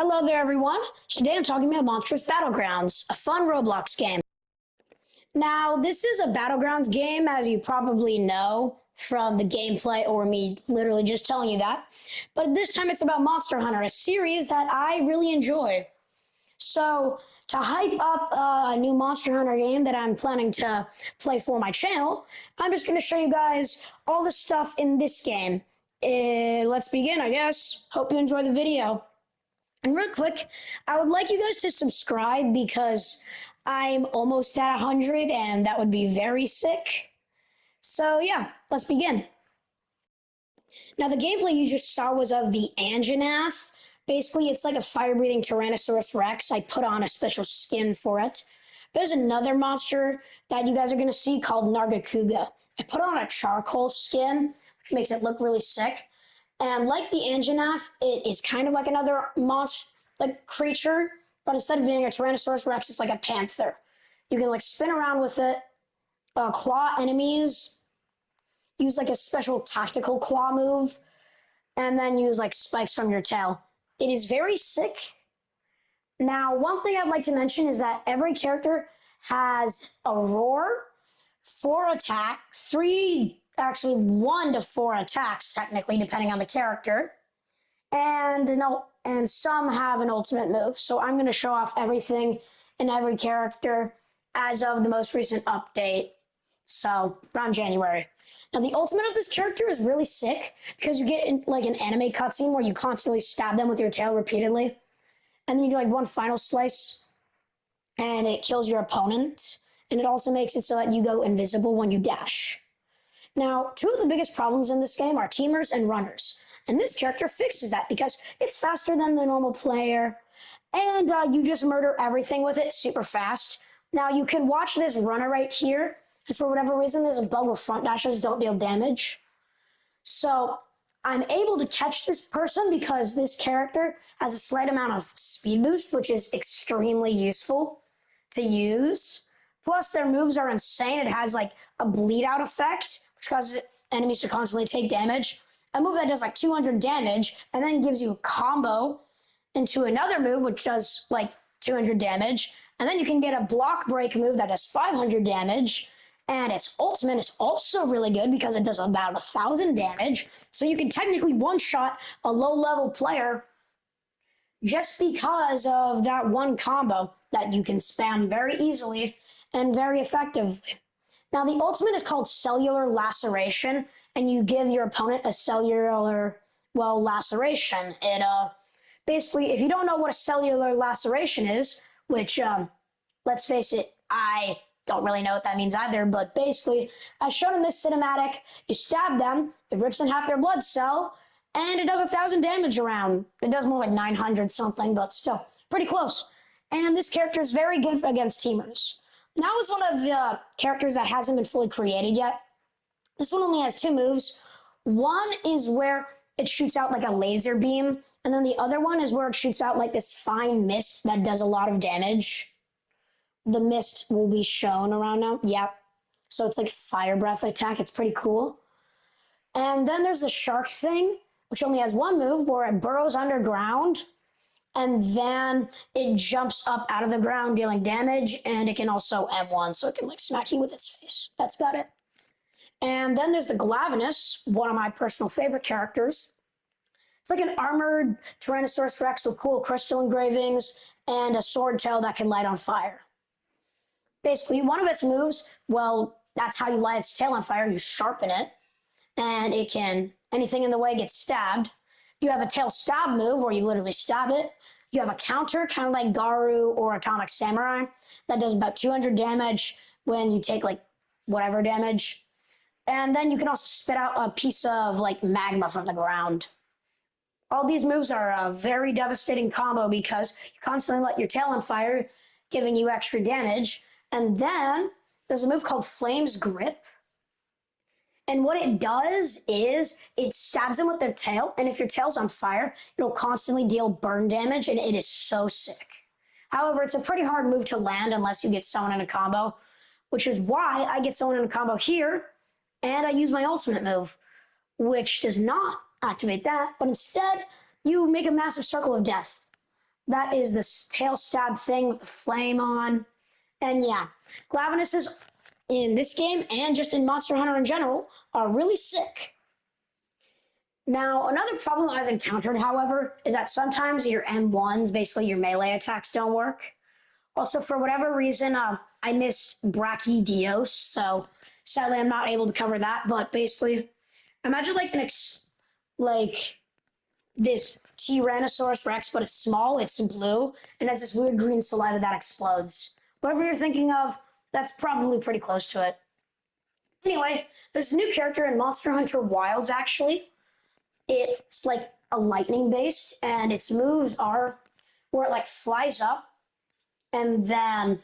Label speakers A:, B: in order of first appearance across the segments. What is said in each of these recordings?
A: Hello there, everyone. Today I'm talking about Monstrous Battlegrounds, a fun Roblox game. Now, this is a Battlegrounds game, as you probably know from the gameplay or me literally just telling you that. But this time it's about Monster Hunter, a series that I really enjoy. So, to hype up a new Monster Hunter game that I'm planning to play for my channel, I'm just going to show you guys all the stuff in this game. Let's begin, I guess. Hope you enjoy the video. And real quick, I would like you guys to subscribe because I'm almost at 100 and that would be very sick. So yeah, let's begin. Now the gameplay you just saw was of the Anjanath. Basically, it's like a fire-breathing Tyrannosaurus Rex. I put on a special skin for it. There's another monster that you guys are going to see called Nargacuga. I put on a charcoal skin, which makes it look really sick. And like the Anjanath, it is kind of like another monster, like creature, but instead of being a Tyrannosaurus Rex, it's like a panther. You can like spin around with it, claw enemies, use like a special tactical claw move, and then use like spikes from your tail. It is very sick. Now, one thing I'd like to mention is that every character has a roar, 4 attacks, 1 to 4 attacks, technically, depending on the character. And some have an ultimate move. So I'm going to show off everything in every character as of the most recent update. So, around January. Now, the ultimate of this character is really sick because you get in, like an anime cutscene where you constantly stab them with your tail repeatedly. And then you do like one final slice and it kills your opponent. And it also makes it so that you go invisible when you dash. Now, 2 of the biggest problems in this game are teamers and runners. And this character fixes that because it's faster than the normal player. And you just murder everything with it super fast. Now, you can watch this runner right here. And for whatever reason, there's a bug where front dashes don't deal damage. So, I'm able to catch this person because this character has a slight amount of speed boost, which is extremely useful to use. Plus, their moves are insane. It has like a bleed out effect, which causes enemies to constantly take damage. A move that does like 200 damage and then gives you a combo into another move, which does like 200 damage. And then you can get a block break move that does 500 damage. And its ultimate is also really good because it does about 1,000 damage. So you can technically one-shot a low-level player just because of that one combo that you can spam very easily and very effectively. Now, the ultimate is called Cellular Laceration, and you give your opponent a cellular, laceration. It, basically, if you don't know what a cellular laceration is, which, let's face it, I don't really know what that means either, but basically, as shown in this cinematic, you stab them, it rips in half their blood cell, and it does 1,000 damage around. It does more like 900 something, but still, pretty close. And this character is very good against teamers. Now is one of the characters that hasn't been fully created yet. This one only has 2 moves. One is where it shoots out like a laser beam, and then the other one is where it shoots out like this fine mist that does a lot of damage. The mist will be shown around now. Yep. So it's like fire breath attack. It's pretty cool. And then there's the shark thing, which only has 1 move where it burrows underground and then it jumps up out of the ground dealing damage, and it can also M1, so it can like smack you with its face. That's about it. And then there's the Glavenus, one of my personal favorite characters. It's like an armored Tyrannosaurus Rex with cool crystal engravings and a sword tail that can light on fire. Basically, one of its moves, that's how you light its tail on fire. You sharpen it, and it can, anything in the way gets stabbed. You have a tail stab move where you literally stab it. You have a counter, kind of like Garu or Atomic Samurai, that does about 200 damage when you take like whatever damage. And then you can also spit out a piece of like magma from the ground. All these moves are a very devastating combo because you constantly light your tail on fire, giving you extra damage. And then there's a move called Flame's Grip. And what it does is it stabs them with their tail, and if your tail's on fire, it'll constantly deal burn damage, and it is so sick. However, it's a pretty hard move to land unless you get someone in a combo, which is why I get someone in a combo here, and I use my ultimate move, which does not activate that, but instead, you make a massive circle of death. That is the tail stab thing with the flame on. And yeah, Glavenuses in this game and just in Monster Hunter in general are really sick. Now, another problem I've encountered, however, is that sometimes your M1s, basically your melee attacks, don't work. Also, for whatever reason, I missed Brachydios, so sadly I'm not able to cover that. But basically, imagine like like this Tyrannosaurus Rex, but it's small, it's blue, and has this weird green saliva that explodes. Whatever you're thinking of, that's probably pretty close to it. Anyway, there's a new character in Monster Hunter Wilds, actually. It's like a lightning based, and its moves are where it like flies up and then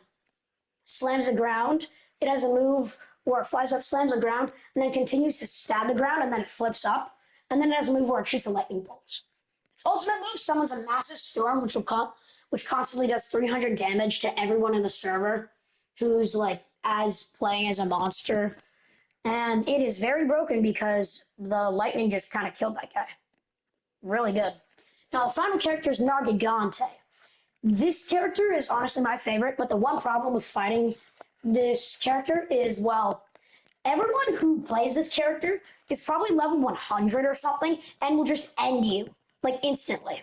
A: slams the ground. It has a move where it flies up, slams the ground, and then continues to stab the ground, and then it flips up. And then it has a move where it shoots a lightning bolt. Its ultimate move summons a massive storm, which constantly does 300 damage to everyone in the server who's like playing as a monster. And it is very broken because the lightning just kind of killed that guy. Really good. Now, the final character is Nargigante. This character is honestly my favorite, but the one problem with fighting this character is, well, everyone who plays this character is probably level 100 or something and will just end you, like, instantly.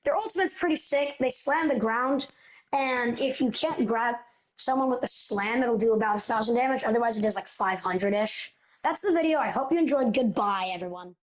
A: Their ultimate's pretty sick. They slam the ground, and if you can't grab someone with a slam, it'll do about 1,000 damage. Otherwise, it does like 500-ish. That's the video. I hope you enjoyed. Goodbye, everyone.